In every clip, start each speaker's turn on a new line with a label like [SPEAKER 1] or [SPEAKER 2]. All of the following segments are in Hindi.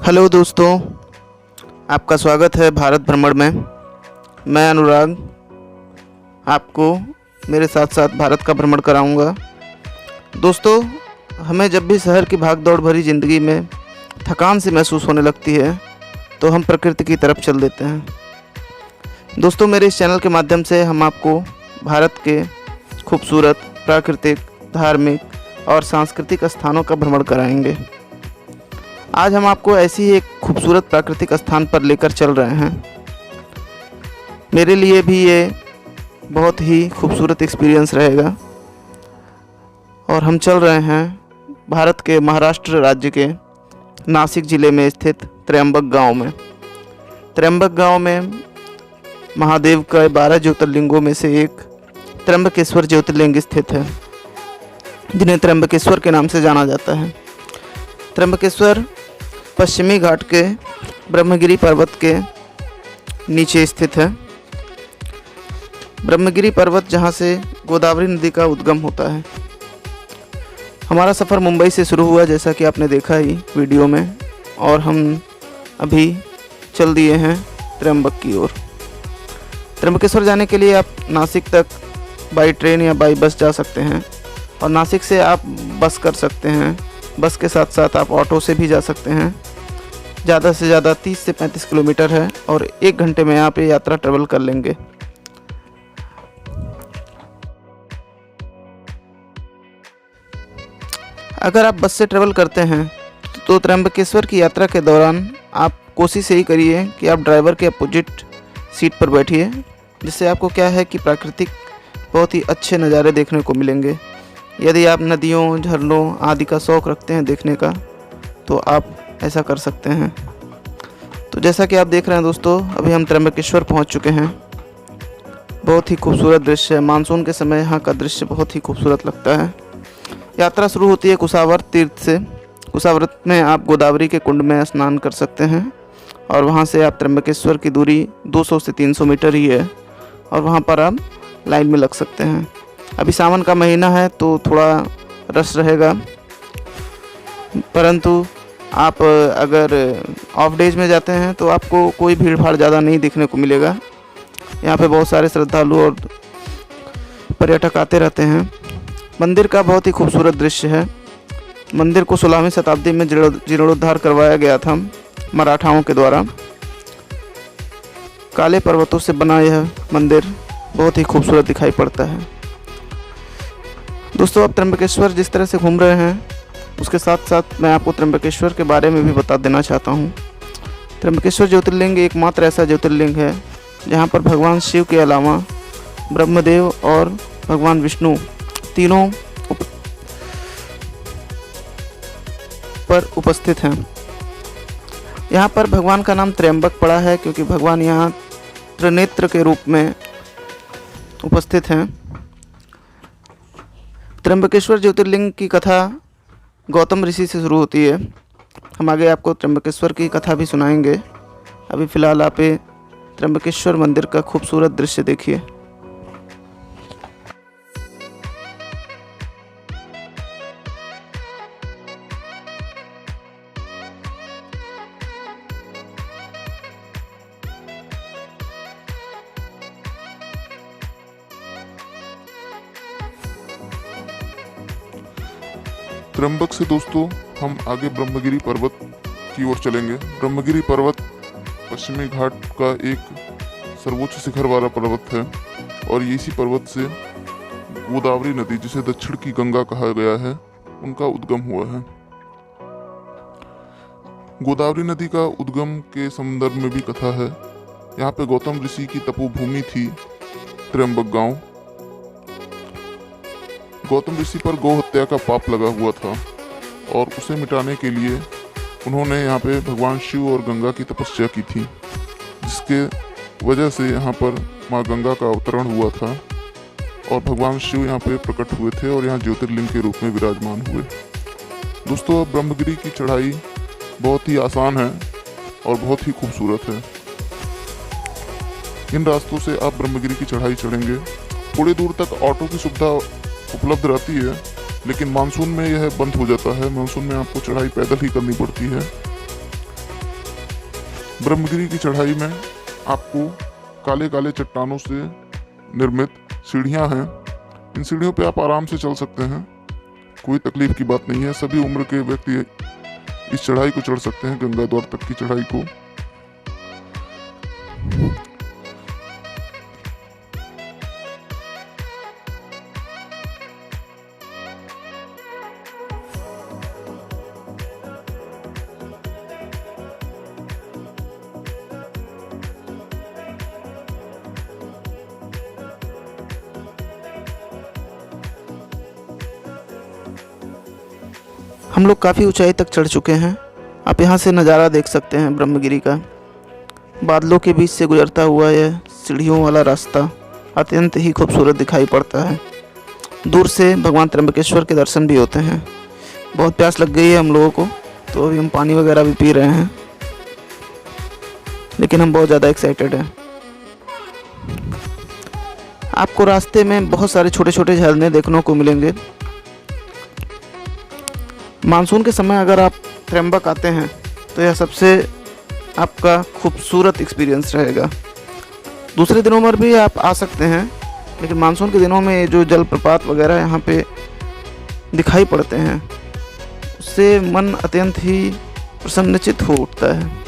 [SPEAKER 1] हेलो दोस्तों, आपका स्वागत है भारत भ्रमण में। मैं अनुराग आपको मेरे साथ साथ भारत का भ्रमण कराऊंगा। दोस्तों, हमें जब भी शहर की भाग दौड़ भरी ज़िंदगी में थकान सी महसूस होने लगती है तो हम प्रकृति की तरफ चल देते हैं। दोस्तों, मेरे इस चैनल के माध्यम से हम आपको भारत के खूबसूरत प्राकृतिक, धार्मिक और सांस्कृतिक स्थानों का भ्रमण कराएंगे। आज हम आपको ऐसी ही एक खूबसूरत प्राकृतिक स्थान पर लेकर चल रहे हैं। मेरे लिए भी ये बहुत ही खूबसूरत एक्सपीरियंस रहेगा और हम चल रहे हैं भारत के महाराष्ट्र राज्य के नासिक ज़िले में स्थित त्र्यंबक गांव में। त्र्यंबक गांव में महादेव का 12 ज्योतिर्लिंगों में से एक त्र्यंबकेश्वर ज्योतिर्लिंग स्थित है, जिन्हें त्र्यंबकेश्वर के नाम से जाना जाता है। त्र्यंबकेश्वर पश्चिमी घाट के ब्रह्मगिरी पर्वत के नीचे स्थित है। ब्रह्मगिरी पर्वत जहाँ से गोदावरी नदी का उद्गम होता है। हमारा सफ़र मुंबई से शुरू हुआ, जैसा कि आपने देखा ही वीडियो में, और हम अभी चल दिए हैं त्र्यंबक की ओर। त्र्यंबकेश्वर जाने के लिए आप नासिक तक बाई ट्रेन या बाई बस जा सकते हैं, और नासिक से आप बस कर सकते हैं। बस के साथ साथ आप ऑटो से भी जा सकते हैं। ज़्यादा से ज़्यादा 30 से 35 किलोमीटर है और 1 घंटे में आप ये यात्रा ट्रेवल कर लेंगे। अगर आप बस से ट्रेवल करते हैं तो त्र्यंबकेश्वर की यात्रा के दौरान आप कोशिश यही करिए कि आप ड्राइवर के अपोजिट सीट पर बैठिए, जिससे आपको क्या है कि प्राकृतिक बहुत ही अच्छे नज़ारे देखने को मिलेंगे। यदि आप नदियों, झरनों आदि का शौक़ रखते हैं देखने का, तो आप ऐसा कर सकते हैं। तो जैसा कि आप देख रहे हैं दोस्तों, अभी हम त्र्यंबकेश्वर पहुंच चुके हैं। बहुत ही खूबसूरत दृश्य है। मानसून के समय यहाँ का दृश्य बहुत ही खूबसूरत लगता है। यात्रा शुरू होती है कुशावर्त तीर्थ से। कुशावर्त में आप गोदावरी के कुंड में स्नान कर सकते हैं, और वहाँ से आप त्र्यंबकेश्वर की दूरी 200 से 300 मीटर ही है, और वहाँ पर आप लाइन में लग सकते हैं। अभी सावन का महीना है तो थोड़ा रश रहेगा, परंतु आप अगर ऑफ डेज में जाते हैं तो आपको कोई भीड़ भाड़ ज़्यादा नहीं देखने को मिलेगा। यहाँ पे बहुत सारे श्रद्धालु और पर्यटक आते रहते हैं। मंदिर का बहुत ही खूबसूरत दृश्य है। मंदिर को 16वीं शताब्दी में जीर्णोद्धार करवाया गया था मराठाओं के द्वारा। काले पर्वतों से बना यह मंदिर बहुत ही खूबसूरत दिखाई पड़ता है। दोस्तों, आप त्र्यंबकेश्वर जिस तरह से घूम रहे हैं, उसके साथ साथ मैं आपको त्र्यंबकेश्वर के बारे में भी बता देना चाहता हूँ। त्र्यंबकेश्वर ज्योतिर्लिंग एकमात्र ऐसा ज्योतिर्लिंग है जहाँ पर भगवान शिव के अलावा ब्रह्मदेव और भगवान विष्णु तीनों पर उपस्थित हैं। यहाँ पर भगवान का नाम त्र्यंबक पड़ा है क्योंकि भगवान यहाँ त्रिनेत्र के रूप में उपस्थित हैं। त्र्यंबकेश्वर ज्योतिर्लिंग की कथा गौतम ऋषि से शुरू होती है। हम आगे आपको त्र्यंबकेश्वर की कथा भी सुनाएंगे। अभी फ़िलहाल आप त्र्यंबकेश्वर मंदिर का खूबसूरत दृश्य देखिए।
[SPEAKER 2] त्र्यंबक से दोस्तों हम आगे ब्रह्मगिरी पर्वत की ओर चलेंगे। ब्रह्मगिरी पर्वत पश्चिमी घाट का एक सर्वोच्च शिखर वाला पर्वत है, और इसी पर्वत से गोदावरी नदी, जिसे दक्षिण की गंगा कहा गया है, उनका उद्गम हुआ है। गोदावरी नदी का उद्गम के संदर्भ में भी कथा है। यहाँ पे गौतम ऋषि की तपोभूमि थी त्र्यंबक गांव। गौतम ऋषि पर गौ हत्या का पाप लगा हुआ था, और उसे मिटाने के लिए उन्होंने यहाँ पे भगवान शिव और गंगा की तपस्या की थी, जिसके वजह से यहाँ पर माँ गंगा का अवतरण हुआ था, और भगवान शिव यहाँ पे प्रकट हुए थे और यहाँ ज्योतिर्लिंग के रूप में विराजमान हुए। दोस्तों, ब्रह्मगिरी की चढ़ाई बहुत ही आसान है और बहुत ही खूबसूरत है। इन रास्तों से आप ब्रह्मगिरी की चढ़ाई चढ़ेंगे। थोड़ी दूर तक ऑटो की सुविधा उपलब्ध रहती है, लेकिन मानसून में यह बंद हो जाता है। मानसून में आपको चढ़ाई पैदल ही करनी पड़ती है। ब्रह्मगिरी की चढ़ाई में आपको काले काले चट्टानों से निर्मित सीढ़ियां हैं। इन सीढ़ियों पे आप आराम से चल सकते हैं, कोई तकलीफ की बात नहीं है। सभी उम्र के व्यक्ति इस चढ़ाई को चढ़ सकते हैं, गंगा द्वार तक की चढ़ाई को।
[SPEAKER 1] हम लोग काफ़ी ऊंचाई तक चढ़ चुके हैं। आप यहाँ से नज़ारा देख सकते हैं ब्रह्मगिरी का। बादलों के बीच से गुजरता हुआ यह सीढ़ियों वाला रास्ता अत्यंत ही खूबसूरत दिखाई पड़ता है। दूर से भगवान त्र्यंबकेश्वर के दर्शन भी होते हैं। बहुत प्यास लग गई है हम लोगों को, तो अभी हम पानी वगैरह भी पी रहे हैं, लेकिन हम बहुत ज़्यादा एक्साइटेड हैं। आपको रास्ते में बहुत सारे छोटे छोटे झरने देखने को मिलेंगे। मानसून के समय अगर आप त्र्यंबक आते हैं तो यह सबसे आपका खूबसूरत एक्सपीरियंस रहेगा। दूसरे दिनों में भी आप आ सकते हैं, लेकिन मानसून के दिनों में जो जलप्रपात वगैरह यहाँ पे दिखाई पड़ते हैं, उससे मन अत्यंत ही प्रसन्नचित्त हो उठता है।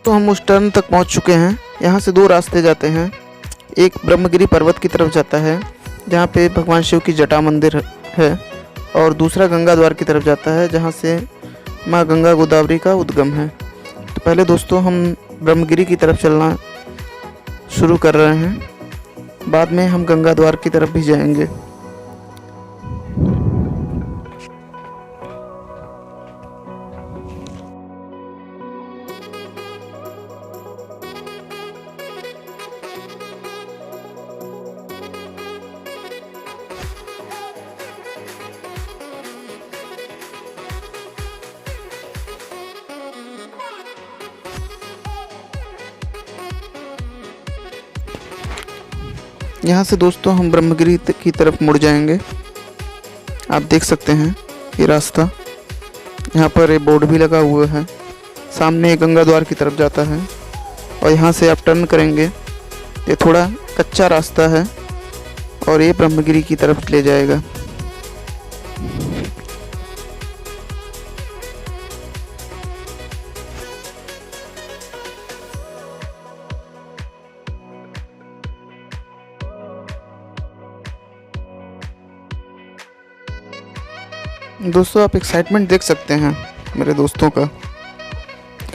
[SPEAKER 1] तो हम उस टर्न तक पहुंच चुके हैं। यहाँ से दो रास्ते जाते हैं। एक ब्रह्मगिरी पर्वत की तरफ जाता है, जहाँ पे भगवान शिव की जटा मंदिर है, और दूसरा गंगा द्वार की तरफ जाता है, जहाँ से माँ गंगा गोदावरी का उद्गम है। तो पहले दोस्तों हम ब्रह्मगिरी की तरफ चलना शुरू कर रहे हैं, बाद में हम गंगा द्वार की तरफ भी जाएंगे। यहाँ से दोस्तों हम ब्रह्मगिरी की तरफ मुड़ जाएंगे। आप देख सकते हैं ये रास्ता, यहाँ पर ये बोर्ड भी लगा हुआ है। सामने गंगा द्वार की तरफ जाता है, और यहाँ से आप टर्न करेंगे। ये थोड़ा कच्चा रास्ता है और ये ब्रह्मगिरी की तरफ ले जाएगा। दोस्तों आप एक्साइटमेंट देख सकते हैं मेरे दोस्तों का,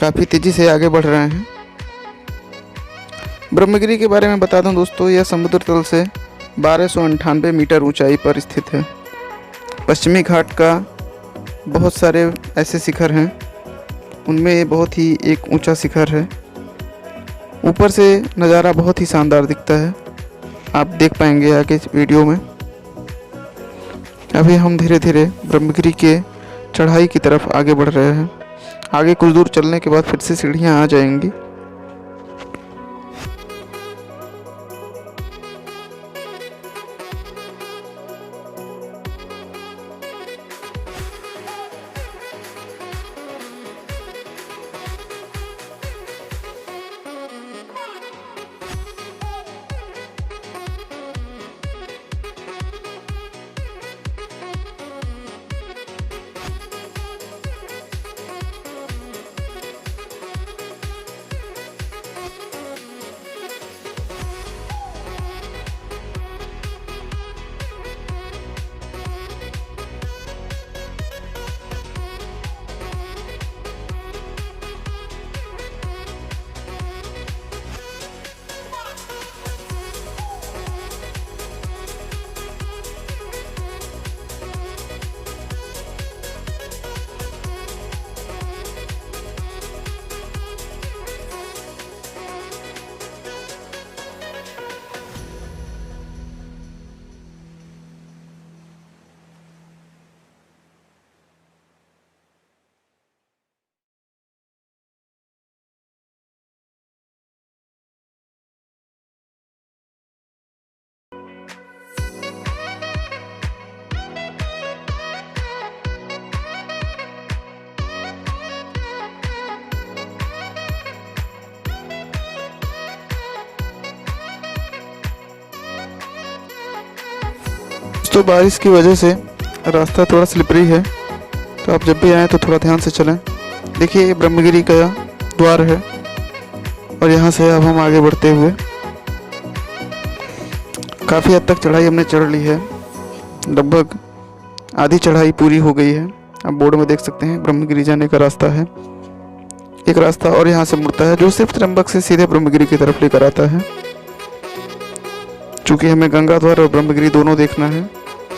[SPEAKER 1] काफ़ी तेज़ी से आगे बढ़ रहे हैं। ब्रह्मगिरी के बारे में बता दूं दोस्तों, यह समुद्र तल से 1298 मीटर ऊंचाई पर स्थित है। पश्चिमी घाट का बहुत सारे ऐसे शिखर हैं, उनमें ये बहुत ही एक ऊंचा शिखर है। ऊपर से नज़ारा बहुत ही शानदार दिखता है, आप देख पाएंगे आगे वीडियो में। अभी हम धीरे धीरे ब्रह्मगिरी के चढ़ाई की तरफ आगे बढ़ रहे हैं। आगे कुछ दूर चलने के बाद फिर से सीढ़ियाँ आ जाएंगी। दोस्तों बारिश की वजह से रास्ता थोड़ा स्लिपरी है, तो आप जब भी आएँ तो थोड़ा ध्यान से चलें। देखिए ये ब्रह्मगिरी का द्वार है और यहाँ से अब हम आगे बढ़ते हुए काफ़ी हद तक चढ़ाई हमने चढ़ ली है, लगभग आधी चढ़ाई पूरी हो गई है। आप बोर्ड में देख सकते हैं ब्रह्मगिरी जाने का रास्ता है, एक रास्ता और यहाँ से मुड़ता है जो सिर्फ त्र्यंबक से सीधे ब्रह्मगिरी की तरफ लेकर आता है। चूँकि हमें गंगा द्वार और ब्रह्मगिरी दोनों देखना है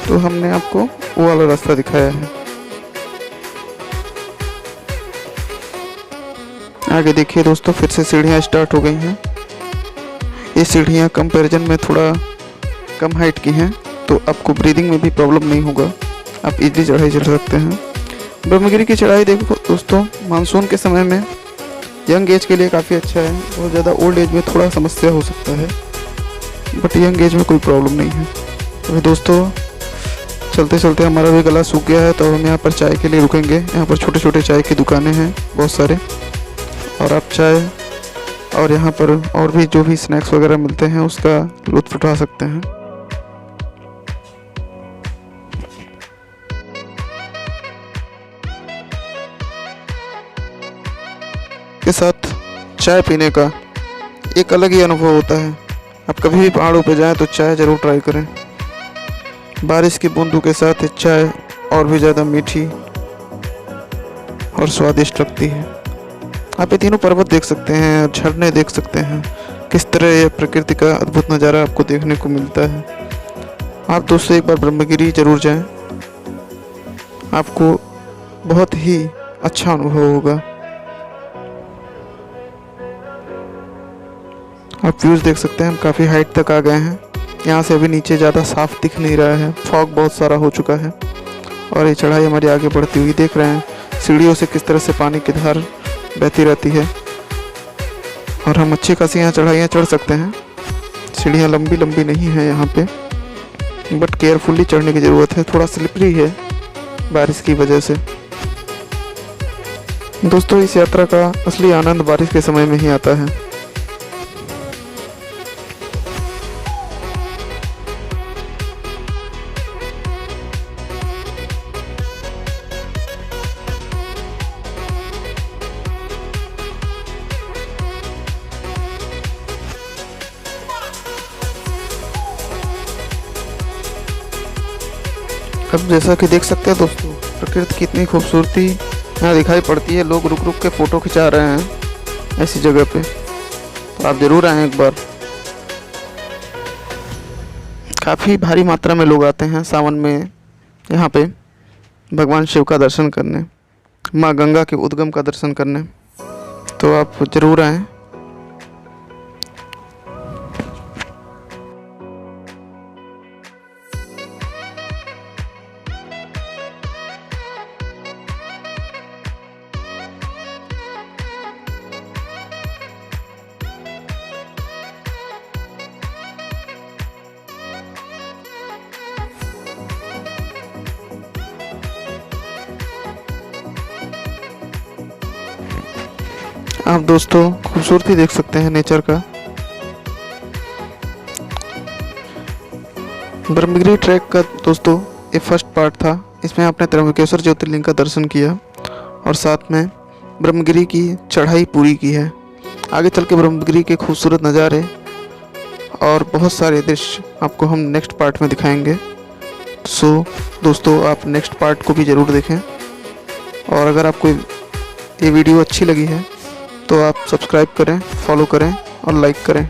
[SPEAKER 1] तो हमने आपको वो वाला रास्ता दिखाया है। आगे देखिए दोस्तों, फिर से सीढ़ियाँ स्टार्ट हो गई हैं। ये सीढ़ियाँ कंपैरिजन में थोड़ा कम हाइट की हैं, तो आपको ब्रीदिंग में भी प्रॉब्लम नहीं होगा, आप इजीली चढ़ाई चढ़ सकते हैं। ब्रह्मगिरी की चढ़ाई देखो दोस्तों, मानसून के समय में यंग एज के लिए काफ़ी अच्छा है। बहुत ज़्यादा ओल्ड एज में थोड़ा समस्या हो सकता है, बट यंग एज में कोई प्रॉब्लम नहीं है। तो दोस्तों चलते चलते हमारा भी गला सूख गया है, तो हम यहाँ पर चाय के लिए रुकेंगे। यहाँ पर छोटे छोटे चाय की दुकानें हैं बहुत सारे, और आप चाय और यहाँ पर और भी जो भी स्नैक्स वगैरह मिलते हैं उसका लुत्फ़ उठा सकते हैं। के साथ चाय पीने का एक अलग ही अनुभव होता है। आप कभी भी पहाड़ों पर जाएं तो चाय ज़रूर ट्राई करें। बारिश की बूंदों के साथ चाय और भी ज़्यादा मीठी और स्वादिष्ट लगती है। आप ये तीनों पर्वत देख सकते हैं, झरने देख सकते हैं, किस तरह यह प्रकृति का अद्भुत नज़ारा आपको देखने को मिलता है। आप दोस्तों एक बार ब्रह्मगिरी ज़रूर जाएं, आपको बहुत ही अच्छा अनुभव होगा। आप व्यूज़ देख सकते हैं, हम काफ़ी हाइट तक आ गए हैं। यहाँ से अभी नीचे ज़्यादा साफ दिख नहीं रहा है, फॉग बहुत सारा हो चुका है और ये चढ़ाई हमारी आगे बढ़ती हुई देख रहे हैं। सीढ़ियों से किस तरह से पानी की धार बहती रहती है और हम अच्छी खासी यहाँ चढ़ाइयाँ चढ़ सकते हैं। सीढ़ियाँ लंबी लंबी नहीं है यहाँ पे, बट केयरफुली चढ़ने की ज़रूरत है, थोड़ा स्लिपरी है बारिश की वजह से। दोस्तों इस यात्रा का असली आनंद बारिश के समय में ही आता है। अब जैसा कि देख सकते हैं दोस्तों, प्रकृति की इतनी खूबसूरती यहाँ दिखाई पड़ती है। लोग रुक रुक के फ़ोटो खिंचा रहे हैं ऐसी जगह पे, तो आप ज़रूर आएँ एक बार। काफ़ी भारी मात्रा में लोग आते हैं सावन में यहाँ पे भगवान शिव का दर्शन करने, माँ गंगा के उद्गम का दर्शन करने, तो आप ज़रूर आएँ। आप दोस्तों खूबसूरती देख सकते हैं नेचर का। ब्रह्मगिरी ट्रैक का दोस्तों ये फर्स्ट पार्ट था। इसमें आपने त्र्यंबकेश्वर ज्योतिर्लिंग का दर्शन किया और साथ में ब्रह्मगिरी की चढ़ाई पूरी की है। आगे चल के ब्रह्मगिरी के खूबसूरत नज़ारे और बहुत सारे दृश्य आपको हम नेक्स्ट पार्ट में दिखाएंगे। सो दोस्तों आप नेक्स्ट पार्ट को भी ज़रूर देखें, और अगर आपको ये वीडियो अच्छी लगी है तो आप सब्सक्राइब करें, फॉलो करें और लाइक करें।